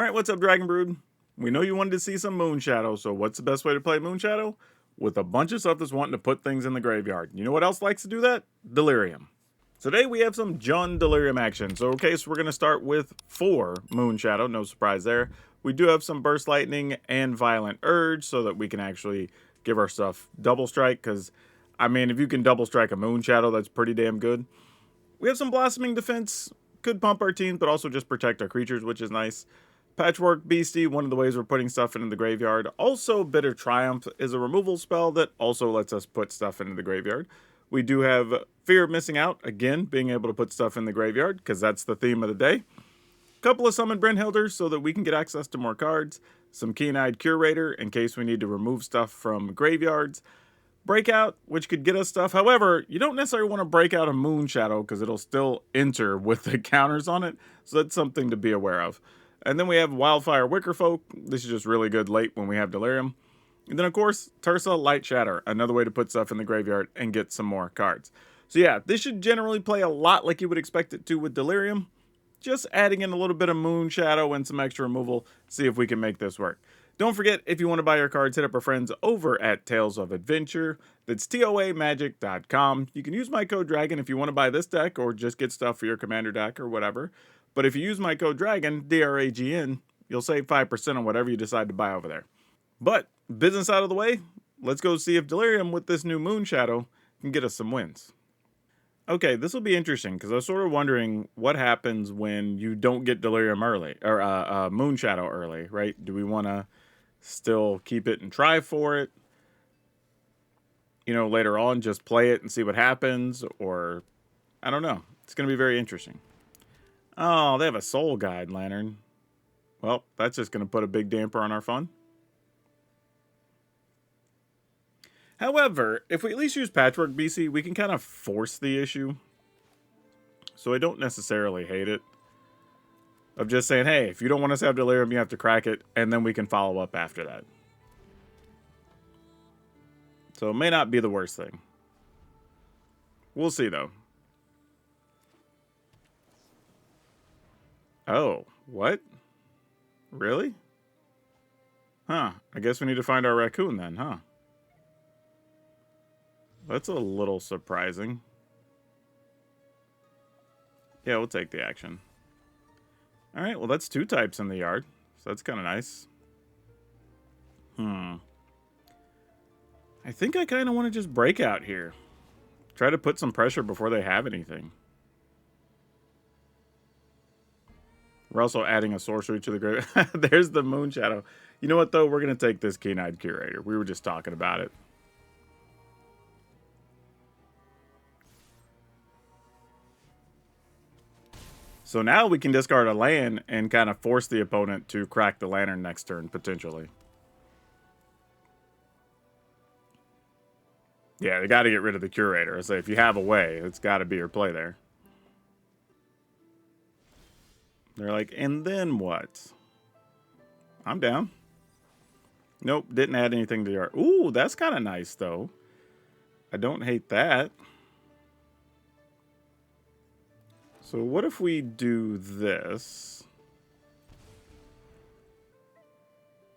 Alright, what's up, Dragon Brood? We know you wanted to see some Moonshadow, so what's the best way to play Moonshadow? With a bunch of stuff that's wanting to put things in the graveyard. You know what else likes to do that? Delirium. Today we have some Jun Delirium action. So okay, so we're going to start with 4 Moonshadow, no surprise there. We do have some Burst Lightning and Violent Urge so that we can actually give our stuff double strike, because, I mean, if you can double strike a Moonshadow, that's pretty damn good. We have some Blossoming Defense, could pump our teams, but also just protect our creatures, which is nice. Patchwork Beastie, one of the ways we're putting stuff into the graveyard. Also, Bitter Triumph is a removal spell that also lets us put stuff into the graveyard. We do have Fear of Missing Out, again, being able to put stuff in the graveyard, because that's the theme of the day. Couple of Summon Brynhilders so that we can get access to more cards. Some Keen-Eyed Curator in case we need to remove stuff from graveyards. Breakout, which could get us stuff. However, you don't necessarily want to break out a Moonshadow because it'll still enter with the counters on it. So that's something to be aware of. And then we have Wildfire Wickerfolk. This is just really good late when we have Delirium. And then, of course, Tersa Light Shatter, another way to put stuff in the graveyard and get some more cards. So yeah, this should generally play a lot like you would expect it to with Delirium. Just adding in a little bit of Moonshadow and some extra removal, see if we can make this work. Don't forget, if you want to buy your cards, hit up our friends over at Tales of Adventure. That's toamagic.com. You can use my code DRAGON if you want to buy this deck or just get stuff for your commander deck or whatever. But if you use my code DRAGON, D-R-A-G-N, you'll save 5% on whatever you decide to buy over there. But, business out of the way, let's go see if Delirium with this new Moonshadow can get us some wins. Okay, this will be interesting, because I was sort of wondering what happens when you don't get Delirium early, or Moonshadow early, right? Do we want to still keep it and try for it? You know, later on, just play it and see what happens, or, I don't know. It's going to be very interesting. Oh, they have a Soul Guide Lantern. Well, that's just going to put a big damper on our fun. However, if we at least use Patchwork BC, we can kind of force the issue. So I don't necessarily hate it. Of just saying, hey, if you don't want us to have Delirium, you have to crack it, and then we can follow up after that. So it may not be the worst thing. We'll see, though. Oh, what? Really? Huh, I guess we need to find our raccoon then, huh? That's a little surprising. Yeah, we'll take the action. Alright, well that's 2 types in the yard. So that's kind of nice. I think I kind of want to just break out here. Try to put some pressure before they have anything. We're also adding a sorcery to the grave. There's the Moonshadow. You know what, though? We're going to take this Keen-Eyed Curator. We were just talking about it. So now we can discard a land and kind of force the opponent to crack the lantern next turn, potentially. Yeah, they got to get rid of the Curator. I say, if you have a way, it's got to be your play there. They're like, and then what? I'm down. Nope, didn't add anything to the yard. Ooh, that's kind of nice, though. I don't hate that. So what if we do this?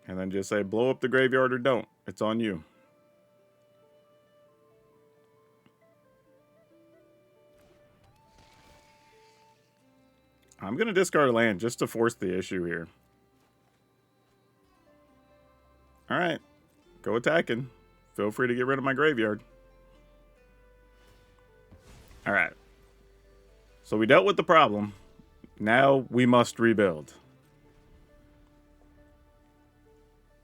And then just say, blow up the graveyard or don't. It's on you. I'm going to discard a land just to force the issue here. Alright. Go attacking. Feel free to get rid of my graveyard. Alright. So we dealt with the problem. Now we must rebuild.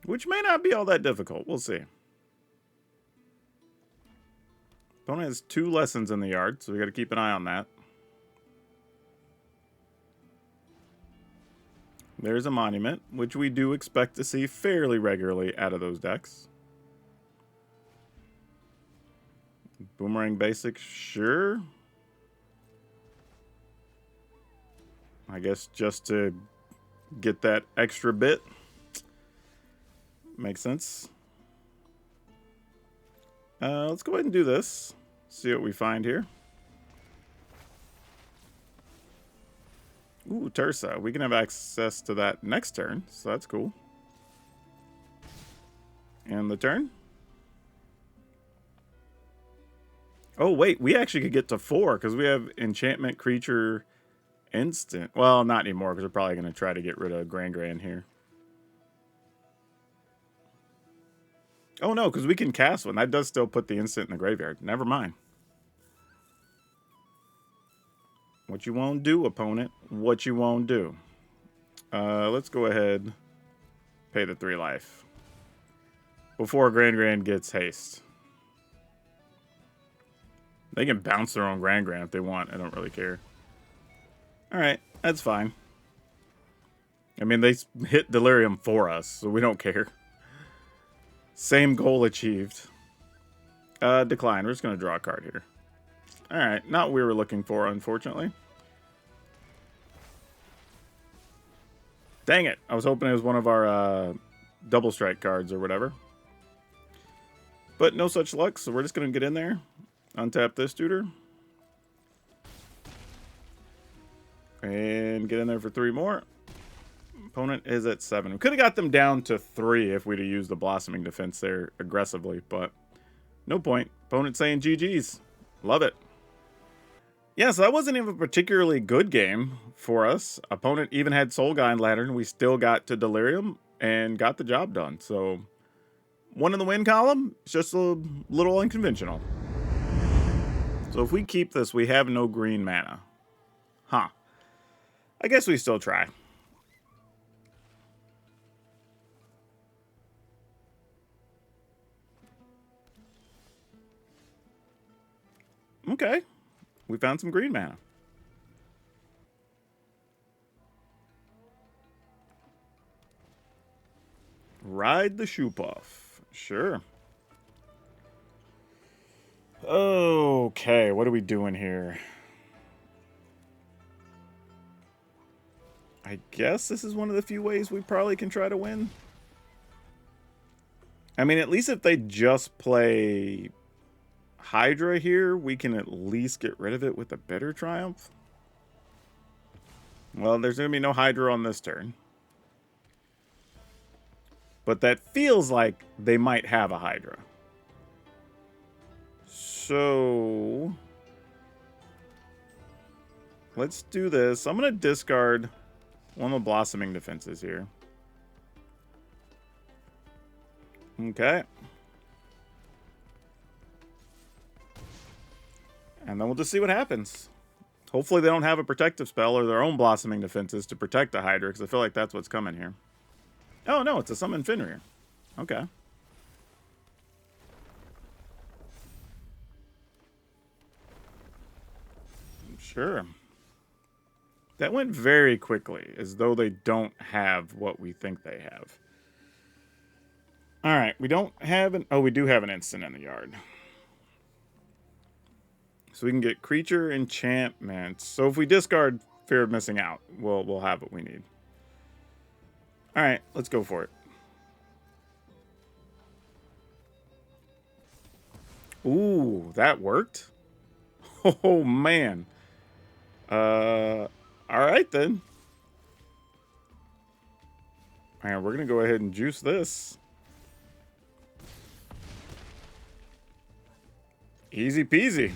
Which may not be all that difficult. We'll see. Opponent has 2 lessons in the yard, so we got to keep an eye on that. There's a Monument, which we do expect to see fairly regularly out of those decks. Boomerang Basic, sure. I guess just to get that extra bit. Makes sense. Let's go ahead and do this. See what we find here. Ooh, Tursa. We can have access to that next turn, so that's cool. And the turn? Oh, wait. We actually could get to 4 because we have enchantment, creature, instant. Well, not anymore because we're probably going to try to get rid of Grand here. Oh, no, because we can cast one. That does still put the instant in the graveyard. Never mind. What you won't do, opponent. What you won't do. Let's go ahead. Pay the 3 life. Before Grand gets haste. They can bounce their own Grand if they want. I don't really care. Alright, that's fine. I mean, they hit Delirium for us, so we don't care. Same goal achieved. Decline. We're just going to draw a card here. Alright, not what we were looking for, unfortunately. Dang it. I was hoping it was one of our double strike cards or whatever. But no such luck, so we're just going to get in there. Untap this tutor. And get in there for 3 more. Opponent is at 7. We could have got them down to 3 if we'd have used the Blossoming Defense there aggressively, but no point. Opponent saying GG's. Love it. Yeah, so that wasn't even a particularly good game for us. Opponent even had Soul Guy and Lantern. We still got to Delirium and got the job done. So, 1 in the win column. It's just a little unconventional. So if we keep this, we have no green mana. Huh. I guess we still try. Okay. We found some green mana. Ride the Shoop-Off. Sure. Okay, what are we doing here? I guess this is one of the few ways we probably can try to win. I mean, at least if they just play Hydra here, we can at least get rid of it with a Bitter Triumph. Well, there's going to be no Hydra on this turn. But that feels like they might have a Hydra. So let's do this. I'm going to discard one of the Blossoming Defenses here. Okay. And then we'll just see what happens. Hopefully they don't have a protective spell or their own Blossoming Defenses to protect the Hydra, because I feel like that's what's coming here. Oh, no, it's a Summon Fenrir. Okay. Sure. That went very quickly, as though they don't have what we think they have. Alright, we don't have an... Oh, we do have an instant in the yard. So we can get creature enchantments. So if we discard Fear of Missing Out, we'll have what we need. Alright, let's go for it. Ooh, that worked? Oh, man. Alright then. Alright, we're going to go ahead and juice this. Easy peasy.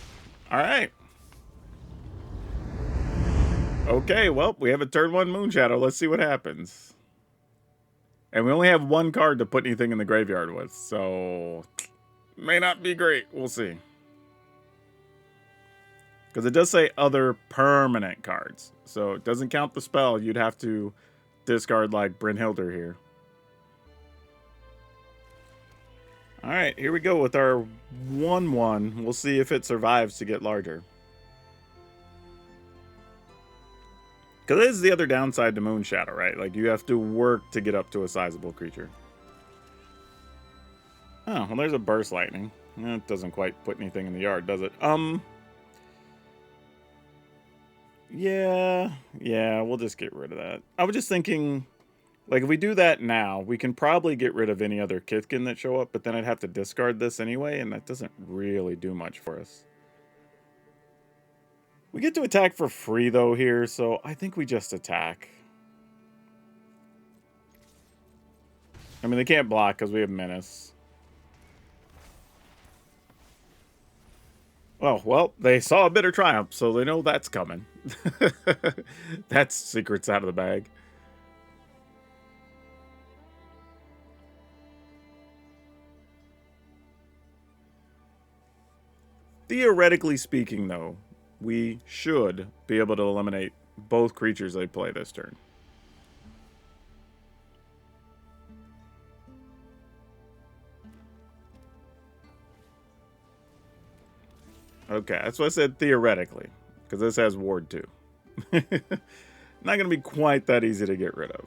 Alright. Okay, well, we have a turn 1 Moonshadow. Let's see what happens. And we only have 1 card to put anything in the graveyard with, so may not be great. We'll see. Because it does say other permanent cards. So it doesn't count the spell. You'd have to discard like Brynhildr here. Alright, here we go with our 1/1. We'll see if it survives to get larger. Because this is the other downside to Moonshadow, right? Like, you have to work to get up to a sizable creature. Oh, well, there's a Burst Lightning. It doesn't quite put anything in the yard, does it? Yeah, we'll just get rid of that. I was just thinking, like, if we do that now, we can probably get rid of any other Kithkin that show up, but then I'd have to discard this anyway, and that doesn't really do much for us. We get to attack for free, though, here, so I think we just attack. I mean, they can't block because we have Menace. Oh, well, they saw a Bitter Triumph, so they know that's coming. That's secrets out of the bag. Theoretically speaking, though, we should be able to eliminate both creatures they play this turn. Okay, that's what I said theoretically, because this has Ward too. Not going to be quite that easy to get rid of.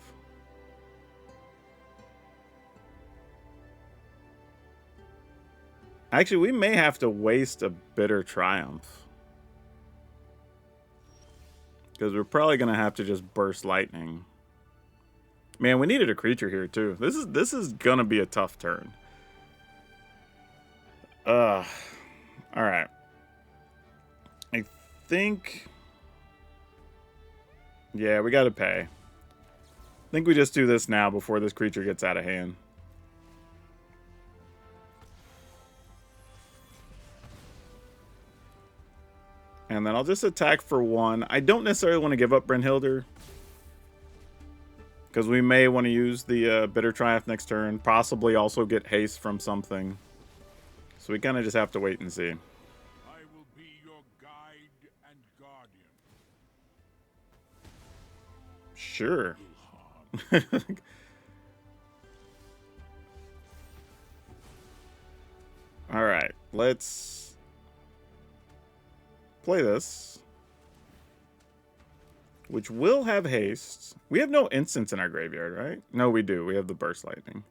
Actually, we may have to waste a Bitter Triumph. Because we're probably going to have to just burst lightning. Man, we needed a creature here too. This is going to be a tough turn. All right. I think... yeah, we got to pay. I think we just do this now before this creature gets out of hand. And then I'll just attack for 1. I don't necessarily want to give up Brynhildr, because we may want to use the Bitter Triumph next turn. Possibly also get haste from something. So we kind of just have to wait and see. I will be your guide and guardian. Sure. All right, let's play this, which will have haste. We have no instants in our graveyard, right? No, we do. We have the Burst Lightning.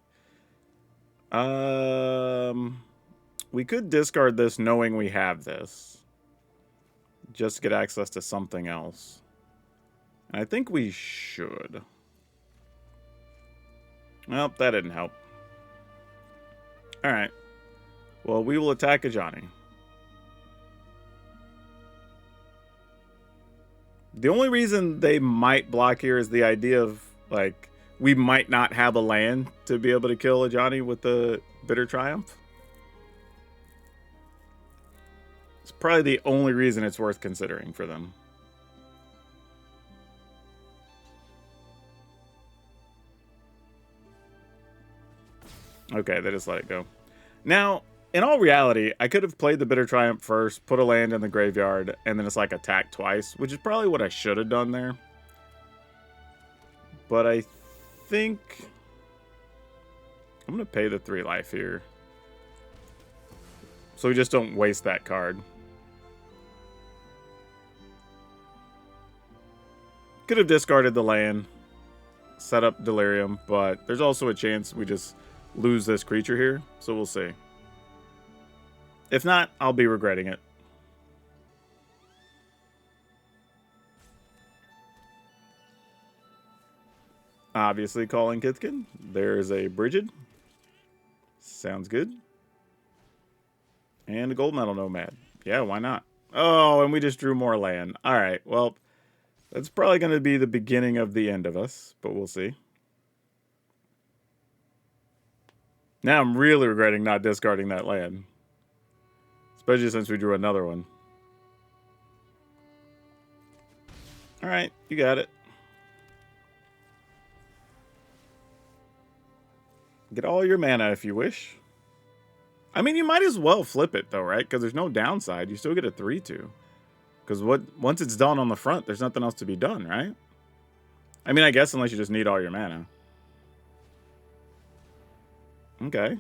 We could discard this knowing we have this, just to get access to something else. And I think we should. Well, that didn't help. All right. Well, we will attack Ajani. The only reason they might block here is the idea of, like, we might not have a land to be able to kill Ajani with the Bitter Triumph. It's probably the only reason it's worth considering for them. Okay, they just let it go. Now, in all reality, I could have played the Bitter Triumph first, put a land in the graveyard, and then it's like attack twice, which is probably what I should have done there. But I think I'm going to pay the 3 life here, so we just don't waste that card. Could have discarded the land, set up Delirium, but there's also a chance we just lose this creature here, so we'll see. If not, I'll be regretting it. Obviously calling Kithkin. There's a Brigid. Sounds good. And a Gold Medal Nomad. Yeah, why not? Oh, and we just drew more land. All right, well, that's probably going to be the beginning of the end of us, but we'll see. Now I'm really regretting not discarding that land. Especially since we drew another one. Alright, you got it. Get all your mana if you wish. I mean, you might as well flip it, though, right? Because there's no downside. You still get a 3/2. Because once it's done on the front, there's nothing else to be done, right? I mean, I guess unless you just need all your mana. Okay.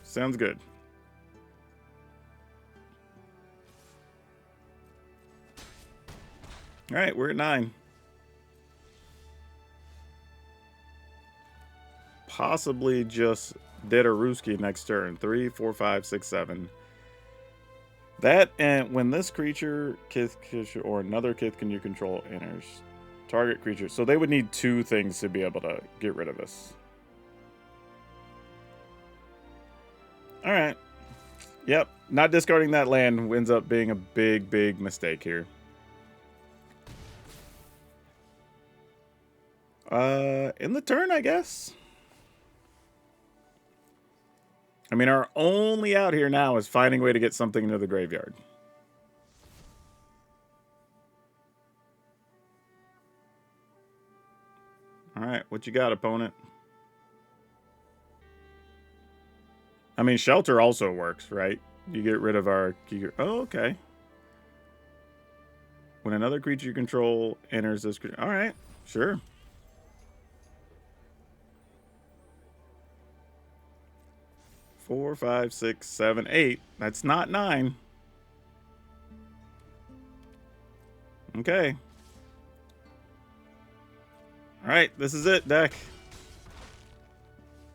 Sounds good. All right, we're at 9. Possibly just dead or Ruski next turn. 3, 4, 5, 6, 7. That, and when this creature, Kithkin, or another Kithkin you control enters, target creature. So they would need 2 things to be able to get rid of us. All right. Yep. Not discarding that land ends up being a big, big mistake here. In the turn, I guess. I mean, our only out here now is finding a way to get something into the graveyard. All right, what you got, opponent? I mean, shelter also works, right? You get rid of our... Oh, okay. When another creature you control enters this... All right, sure. Four, 5, 6, 7, 8. That's not 9. Okay. All right, this is it, deck.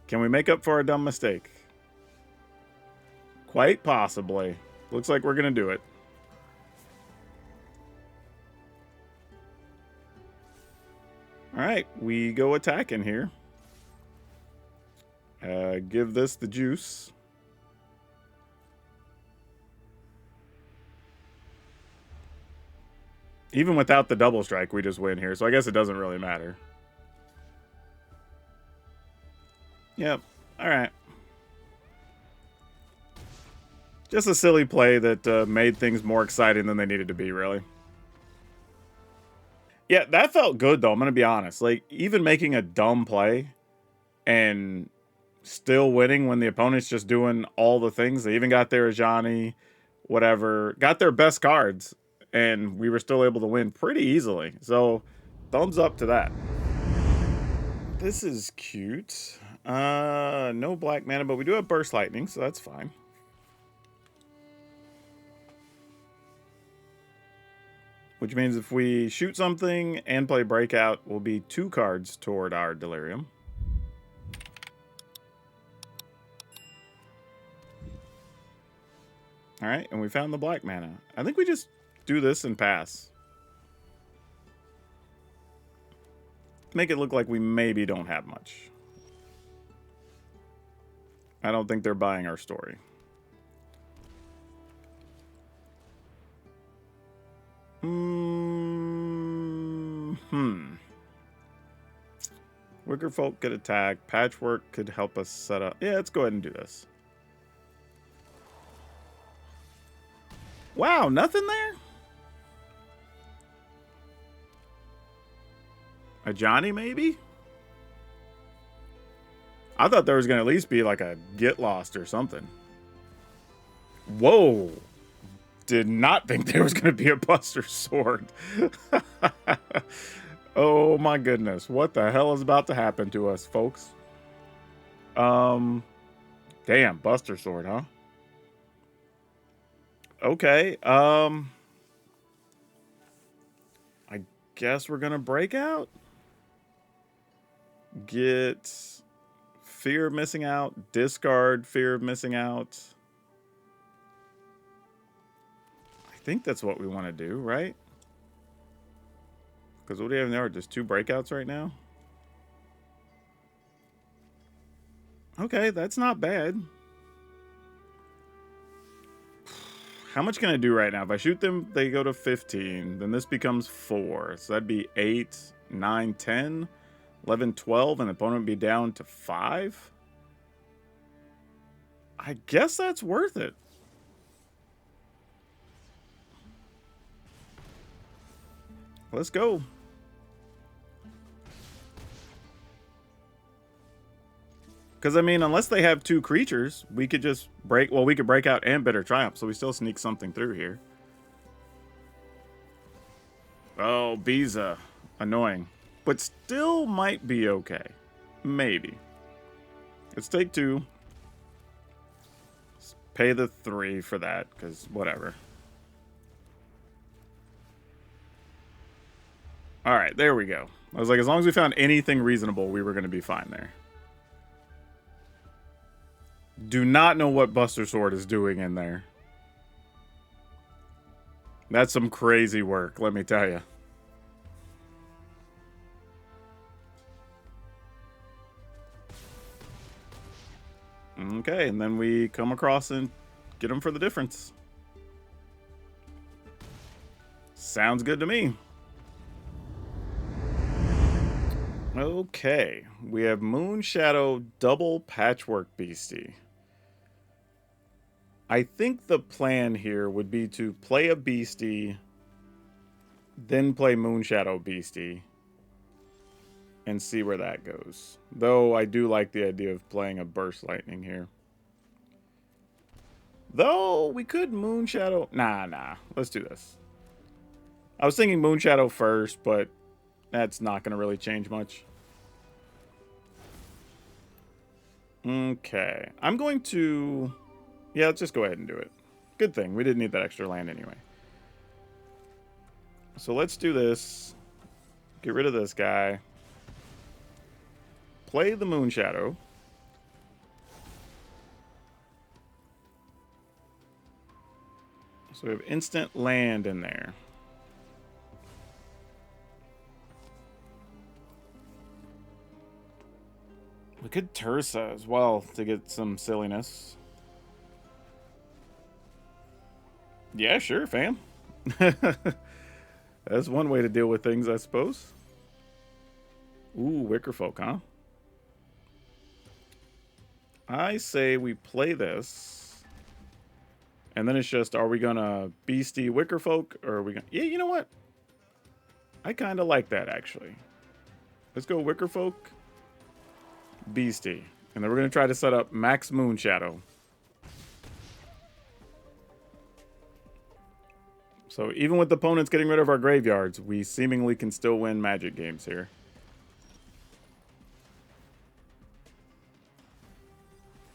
Can we make up for a dumb mistake? Quite possibly. Looks like we're going to do it. All right, we go attacking here. Give this the juice. Even without the double strike, we just win here, so I guess it doesn't really matter. Yep. All right. Just a silly play that made things more exciting than they needed to be, really. Yeah, that felt good, though. I'm going to be honest. Like, even making a dumb play and still winning when the opponent's just doing all the things. They even got their Ajani, whatever. Got their best cards, and we were still able to win pretty easily. So, thumbs up to that. This is cute. No black mana, but we do have Burst Lightning, so that's fine. Which means if we shoot something and play Breakout, we'll be 2 cards toward our Delirium. All right, and we found the black mana. I think we just do this and pass. Make it look like we maybe don't have much. I don't think they're buying our story. Wicker Folk could attack. Patchwork could help us set up. Yeah, let's go ahead and do this. Wow, nothing there? A Johnny, maybe? I thought there was going to at least be like a Get Lost or something. Whoa. Did not think there was going to be a Buster Sword. Oh my goodness. What the hell is about to happen to us, folks? Damn, Buster Sword, huh? Okay, I guess we're gonna break out. Get Fear of Missing Out, discard Fear of Missing Out. I think that's what we want to do, right? Because what do we have there? Just 2 breakouts right now? Okay, that's not bad. How much can I do right now? If I shoot them, they go to 15. Then this becomes 4. So that'd be 8, 9, 10, 11, 12. And the opponent would be down to 5. I guess that's worth it. Let's go. Because, I mean, unless they have 2 creatures, we could just break... Well, we could break out and Bitter Triumph, so we still sneak something through here. Oh, Biza. Annoying. But still might be okay. Maybe. Let's take 2. Let's pay the 3 for that, because whatever. Alright, there we go. I was like, as long as we found anything reasonable, we were going to be fine there. Do not know what Buster Sword is doing in there. That's some crazy work, let me tell you. Okay, and then we come across and get them for the difference. Sounds good to me. Okay, we have Moonshadow double Patchwork Beastie. I think the plan here would be to play a Beastie, then play Moonshadow Beastie, and see where that goes. Though I do like the idea of playing a Burst Lightning here. Though we could Moonshadow... Nah. Let's do this. I was thinking Moonshadow first, but that's not going to really change much. Okay. I'm going to... Yeah, let's just go ahead and do it. Good thing. We didn't need that extra land anyway. So let's do this. Get rid of this guy. Play the Moonshadow. So we have instant land in there. We could Tursa as well to get some silliness. Yeah, sure, fam. That's one way to deal with things, I suppose. Ooh, Wickerfolk, huh? I say we play this. And then it's just, are we going to Beastie Wickerfolk? Or are we going to... Yeah, you know what? I kind of like that, actually. Let's go Wickerfolk, Beastie. And then we're going to try to set up Max Moonshadow. So even with the opponents getting rid of our graveyards, we seemingly can still win Magic games here.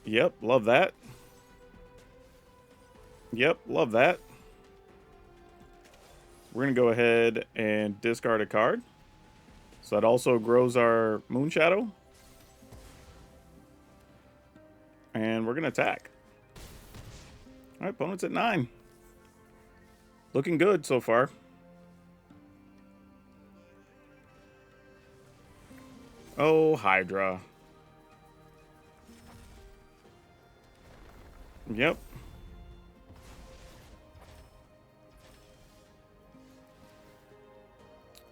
Yep, love that. Yep, love that. We're going to go ahead and discard a card. So that also grows our Moonshadow. And we're going to attack. All right, opponent's at 9. Looking good so far. Oh, Hydra. Yep.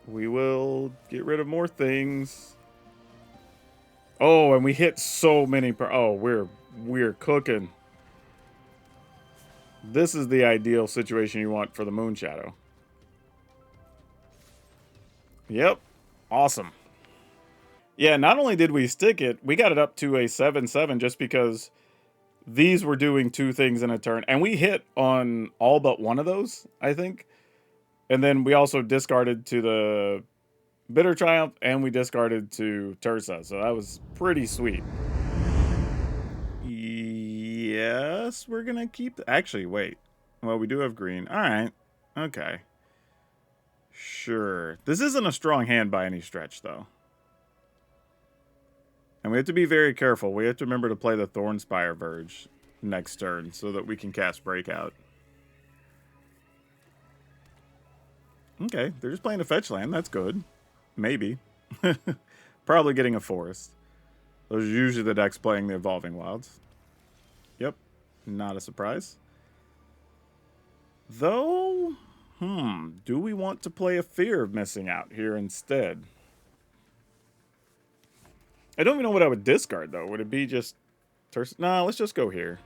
We will get rid of more things. Oh, and we hit so many oh, we're cooking. This is the ideal situation you want for the Moonshadow. Yep. Awesome. Yeah, not only did we stick it, we got it up to a 7/7 just because these were doing 2 things in a turn. And we hit on all but one of those, I think. And then we also discarded to the Bitter Triumph, and we discarded to Tursa. So that was pretty sweet. Yes, we're going to keep... Actually, wait. Well, we do have green. All right. Okay. Sure. This isn't a strong hand by any stretch, though. And we have to be very careful. We have to remember to play the Thornspire Verge next turn so that we can cast Breakout. Okay, they're just playing a fetch land. That's good. Maybe. Probably getting a forest. Those are usually the decks playing the Evolving Wilds. Yep, not a surprise. Though, do we want to play a Fear of Missing Out here instead? I don't even know what I would discard, though. Would it be just... Nah, let's just go here.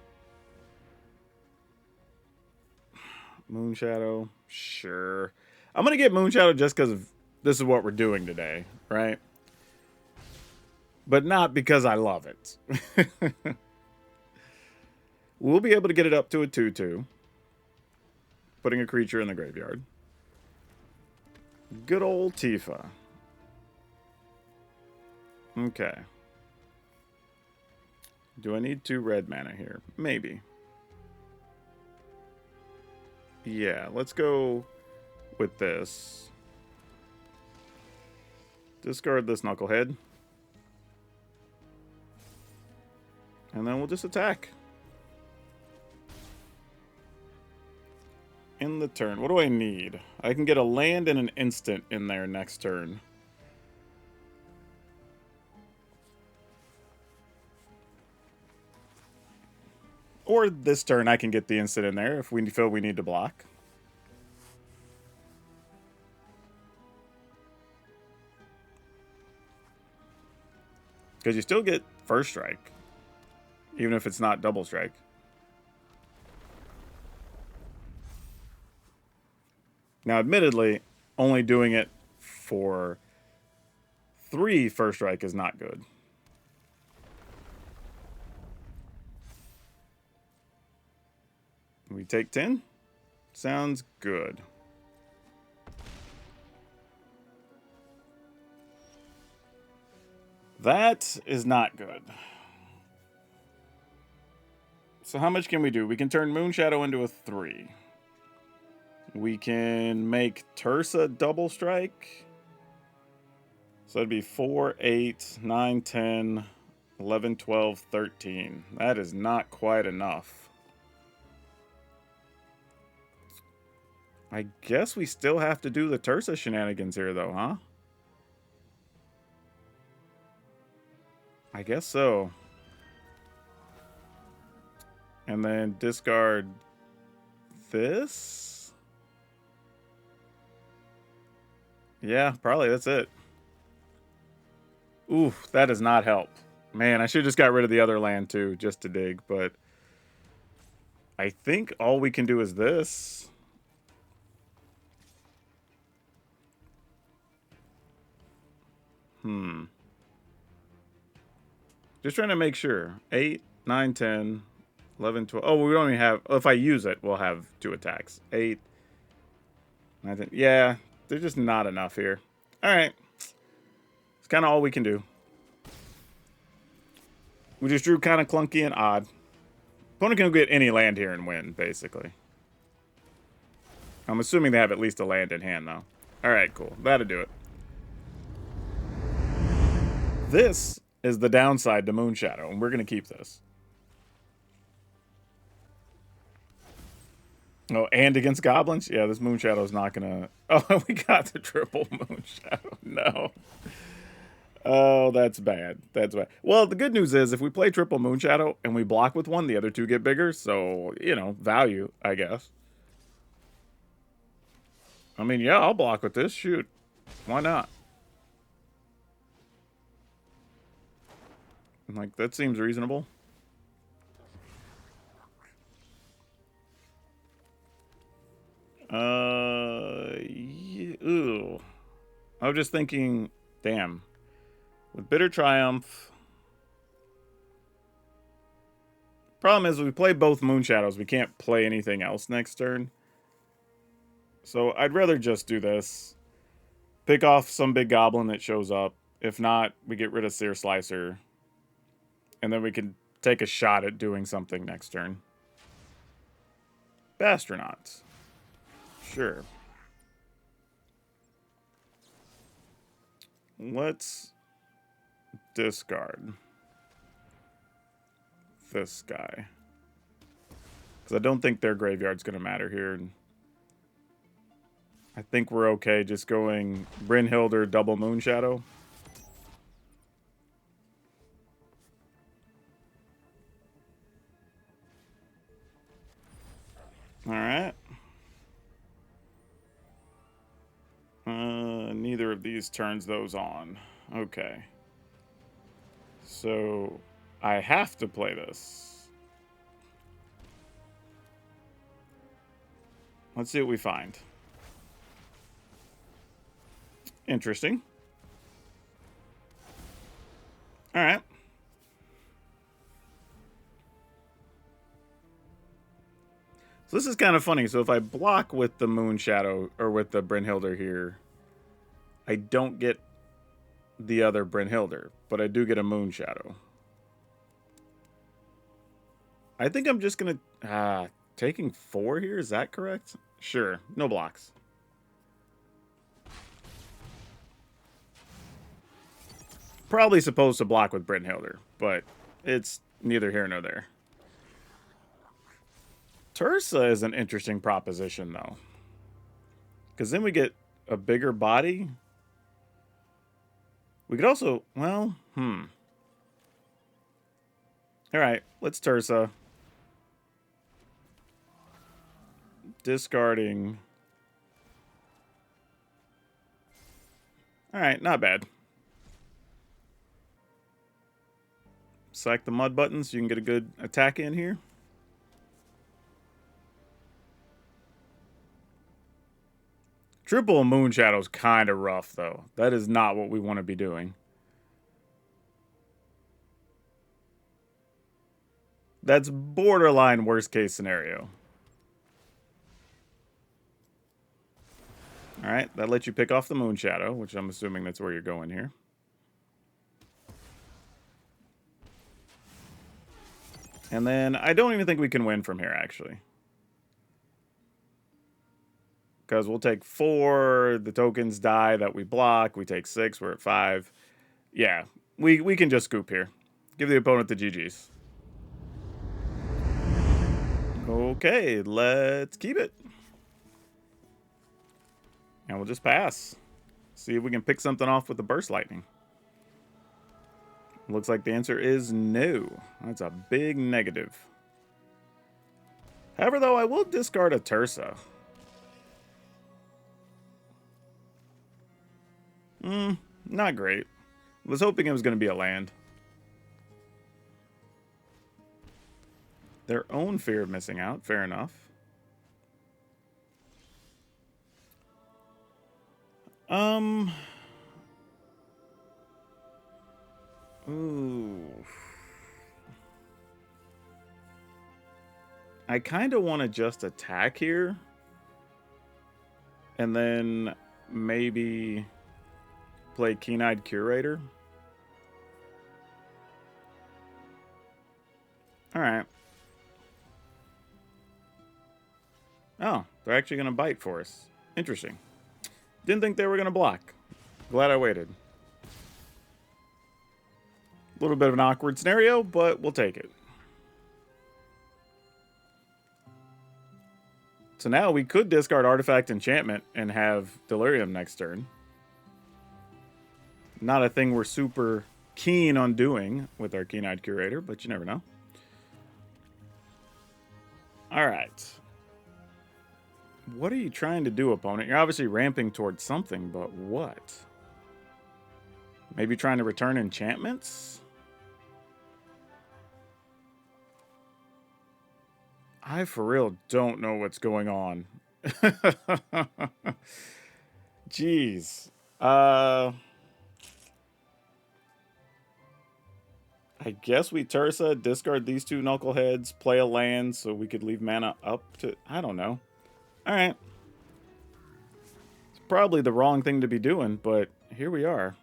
Moonshadow. Sure. I'm going to get Moonshadow just because this is what we're doing today, right? But not because I love it. We'll be able to get it up to a 2/2. Putting a creature in the graveyard. Good old Tifa. Okay. Do I need 2 red mana here? Maybe. Yeah, let's go with this. Discard this Knucklehead. And then we'll just attack. In the turn. What do I need? I can get a land and an instant in there next turn. Or this turn I can get the instant in there if we feel we need to block. Because you still get first strike. Even if it's not double strike. Now, admittedly, only doing it for 3 first strike is not good. We take 10? Sounds good. That is not good. So how much can we do? We can turn Moonshadow into a 3. We can make Tursa double strike. So that'd be 4, 8, 9, 10, 11, 12, 13. That is not quite enough. I guess we still have to do the Tursa shenanigans here, though, huh? I guess so. And then discard this? Yeah, probably that's it. Oof, that does not help. Man, I should have just got rid of the other land too, just to dig, but I think all we can do is this. Just trying to make sure. 8, 9, 10, 11, 12. Oh, we don't even have... If I use it, we'll have 2 attacks. 8, 9, 10. Yeah, there's just not enough here. All right. It's kind of all we can do. We just drew kind of clunky and odd. Opponent can get any land here and win, basically. I'm assuming they have at least a land in hand, though. All right, cool. That'll do it. This is the downside to Moonshadow, and we're going to keep this. Oh, and against goblins? Yeah, this Moonshadow is not going to... Oh, we got the triple Moonshadow. No. Oh, that's bad. That's bad. Well, the good news is if we play triple Moonshadow and we block with one, the other 2 get bigger. So, you know, value, I guess. I mean, yeah, I'll block with this. Shoot. Why not? Like, that seems reasonable. Yeah, ooh. I was just thinking, damn. With Bitter Triumph. Problem is, if we play both Moonshadows, we can't play anything else next turn. So I'd rather just do this. Pick off some big goblin that shows up. If not, we get rid of Seer Slicer. And then we can take a shot at doing something next turn. Bastronauts. Sure. Let's discard this guy. Because I don't think their graveyard's going to matter here. I think we're okay just going Brynhilder, double Moonshadow. Alright. Neither of these turns those on. Okay. So, I have to play this. Let's see what we find. Interesting. Alright. So this is kind of funny. So if I block with the Moonshadow, or with the Brynhilder here, I don't get the other Brynhilder, but I do get a Moonshadow. I think I'm just going to... taking 4 here, is that correct? Sure, no blocks. Probably supposed to block with Brynhilder, but it's neither here nor there. Tursa is an interesting proposition, though. Because then we get a bigger body. We could also... Well, Alright, let's Tursa. discarding. All right, not bad. Select the mud button so you can get a good attack in here. Triple Moonshadow's kind of rough, though. That is not what we want to be doing. That's borderline worst case scenario. Alright, that lets you pick off the Moonshadow, which I'm assuming that's where you're going here. And then I don't even think we can win from here, actually. Because we'll take 4, the tokens die that we block, we take 6, we're at 5. Yeah, we can just scoop here. Give the opponent the GG's. Okay, let's keep it. And we'll just pass. See if we can pick something off with the Burst Lightning. Looks like the answer is no. That's a big negative. However, though, I will discard a Tursa. Not great. Was hoping it was going to be a land. Their own fear of missing out. Fair enough. Ooh. I kind of want to just attack here. And then maybe play Keen-Eyed Curator. Alright. Oh, they're actually going to bite for us. Interesting. Didn't think they were going to block. Glad I waited. A little bit of an awkward scenario, but we'll take it. So now we could discard Artifact Enchantment and have Delirium next turn. Not a thing we're super keen on doing with our Keen-Eyed Curator, but you never know. Alright. What are you trying to do, opponent? You're obviously ramping towards something, but what? Maybe trying to return enchantments? I for real don't know what's going on. Jeez. I guess we Tursa, discard these 2 knuckleheads, play a land so we could leave mana up to... I don't know. Alright. It's probably the wrong thing to be doing, but here we are.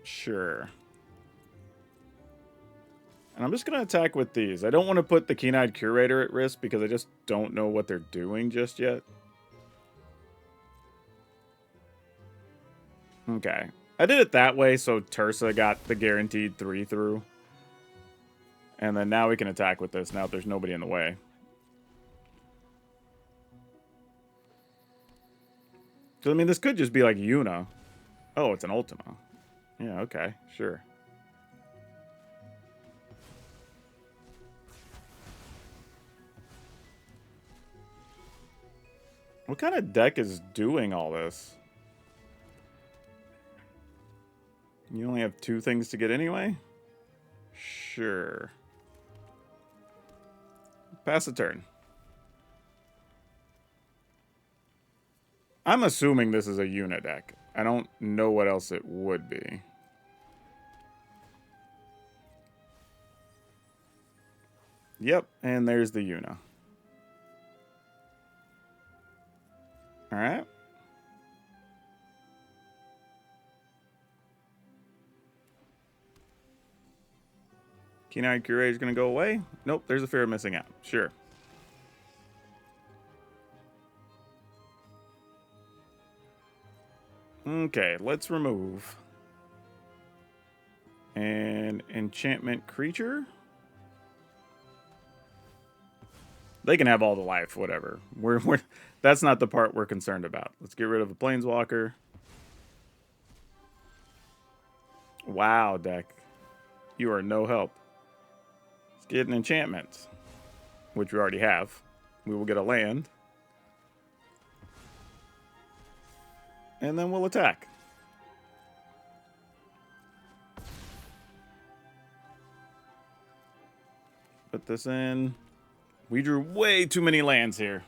Sure. And I'm just going to attack with these. I don't want to put the Keen-Eyed Curator at risk because I just don't know what they're doing just yet. Okay. I did it that way so Tursa got the guaranteed 3 through. And then now we can attack with this now that there's nobody in the way. So, I mean, this could just be like Yuna. Oh, it's an Ultima. Yeah, okay, sure. What kind of deck is doing all this? You only have 2 things to get anyway? Sure. Pass the turn. I'm assuming this is a Yuna deck. I don't know what else it would be. Yep, and there's the Yuna. Alright. Keen-Eyed Curator is going to go away. Nope, there's a fear of missing out. Sure. Okay, let's remove an enchantment creature. They can have all the life, whatever. We're that's not the part we're concerned about. Let's get rid of a Planeswalker. Wow, deck. You are no help. Let's get an enchantment. which we already have. We will get a land. And then we'll attack. Put this in. We drew way too many lands here.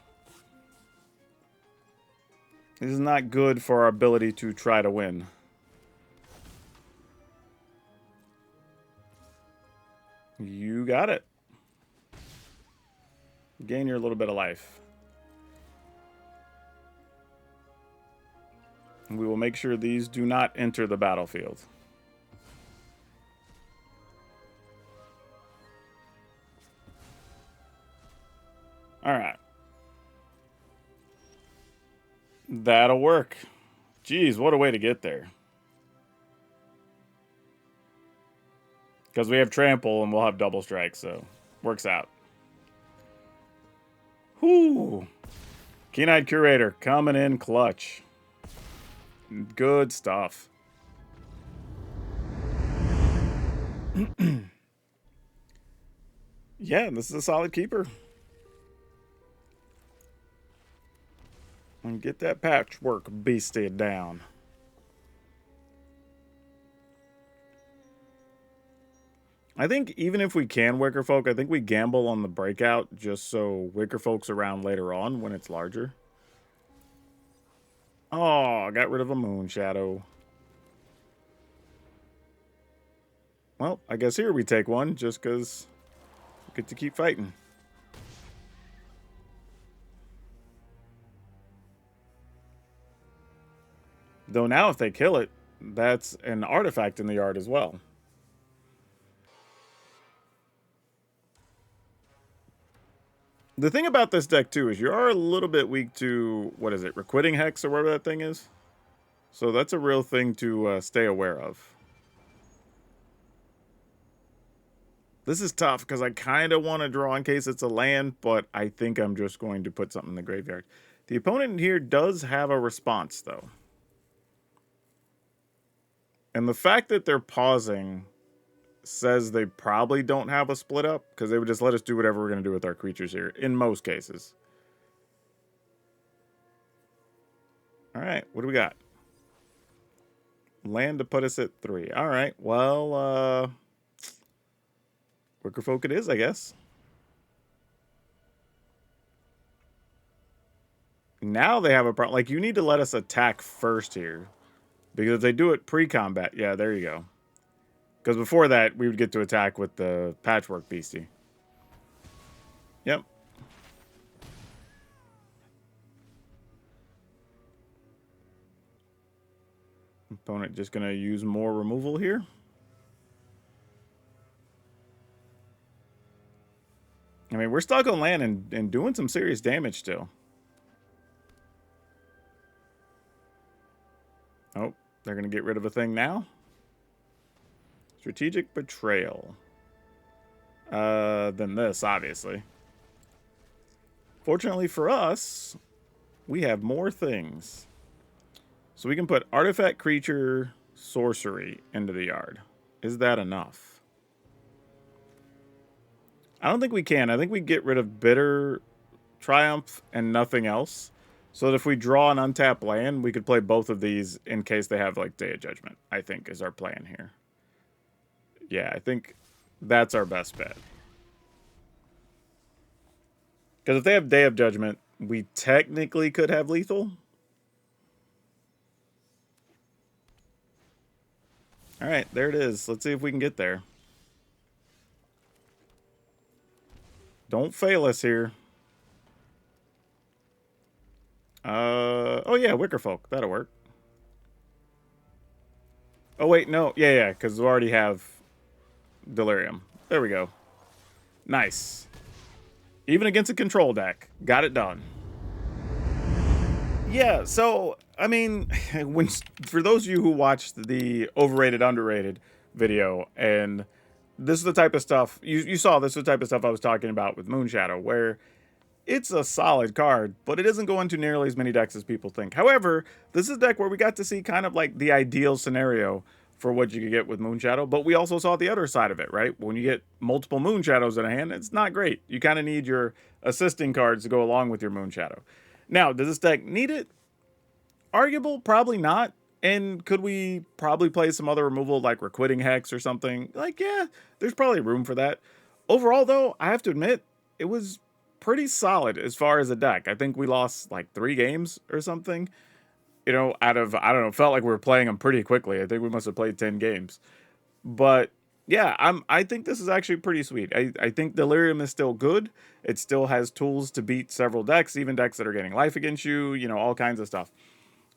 This is not good for our ability to try to win. You got it. Gain your little bit of life. And we will make sure these do not enter the battlefield. Alright. That'll work. Jeez, what a way to get there. Because we have trample and we'll have double strike, so works out. Whoo! Keen-Eyed Curator coming in clutch. Good stuff. Yeah, this is a solid keeper. And get that patchwork beastie down. I think even if we can Wicker Folk, I think we gamble on the breakout just so Wicker Folk's around later on when it's larger. Oh, I got rid of a Moonshadow. Well, I guess here we take one just because we get to keep fighting. Though now if they kill it, that's an artifact in the yard as well. The thing about this deck, too, is you are a little bit weak to, what is it, Requiting Hex or whatever that thing is? So that's a real thing to stay aware of. This is tough because I kind of want to draw in case it's a land, but I think I'm just going to put something in the graveyard. The opponent here does have a response, though. And the fact that they're pausing says they probably don't have a split up because they would just let us do whatever we're going to do with our creatures here in most cases. All right, what do we got? Land to put us at 3. All right, well, Wicker Folk it is, I guess. Now they have a problem. Like, you need to let us attack first here. Because if they do it pre-combat, yeah, there you go. Because before that, we would get to attack with the Patchwork Beastie. Yep. Opponent just going to use more removal here. I mean, we're stuck on land and doing some serious damage still. Oh, they're going to get rid of a thing now. Strategic Betrayal. Then this, obviously. Fortunately for us, we have more things. So we can put Artifact, Creature, Sorcery into the yard. Is that enough? I don't think we can. I think we get rid of Bitter, Triumph, and nothing else. So that if we draw an untapped land, we could play both of these in case they have, like, Day of Judgment, I think, is our plan here. Yeah, I think that's our best bet. Because if they have Day of Judgment, we technically could have lethal. All right, there it is. Let's see if we can get there. Don't fail us here. Oh yeah, Wicker Folk. That'll work. Oh wait, no. Yeah, because we already have Delirium. There we go. Nice. Even against a control deck. Got it done. Yeah, so, I mean, for those of you who watched the overrated, underrated video, and this is the type of stuff, you saw this is the type of stuff I was talking about with Moonshadow, where it's a solid card, but it doesn't go into nearly as many decks as people think. However, this is a deck where we got to see kind of like the ideal scenario for what you could get with Moonshadow, but we also saw the other side of it, right? When you get multiple Moonshadows in a hand, it's not great. You kind of need your assisting cards to go along with your Moonshadow. Now, does this deck need it? Arguable, probably not. And could we probably play some other removal like Requiting Hex or something? Like, yeah, there's probably room for that. Overall, though, I have to admit, it was pretty solid as far as a deck. I think we lost like 3 games or something. You know, out of, I don't know, felt like we were playing them pretty quickly. I think we must have played 10 games. But yeah, I think this is actually pretty sweet. I think Delirium is still good. It still has tools to beat several decks, even decks that are getting life against you, you know, all kinds of stuff.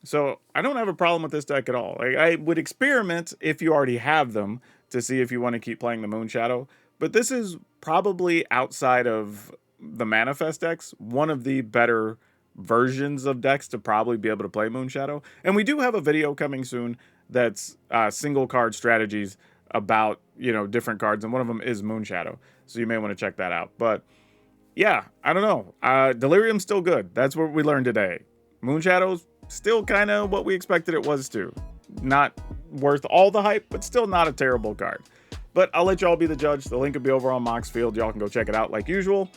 So I don't have a problem with this deck at all. Like, I would experiment if you already have them to see if you want to keep playing the Moonshadow. But this is probably, outside of the Manifest decks, one of the better versions of decks to probably be able to play Moonshadow. And we do have a video coming soon that's single card strategies about, you know, different cards, and one of them is Moonshadow, so you may want to check that out. But yeah, I don't know. Delirium's still good. That's what we learned today. Moonshadow's still kind of what we expected it was too. Not worth all the hype, but still not a terrible card. But I'll let y'all be the judge. The link will be over on Moxfield. Y'all can go check it out like usual.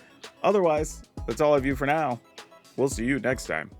Otherwise, that's all I have you for now. We'll see you next time.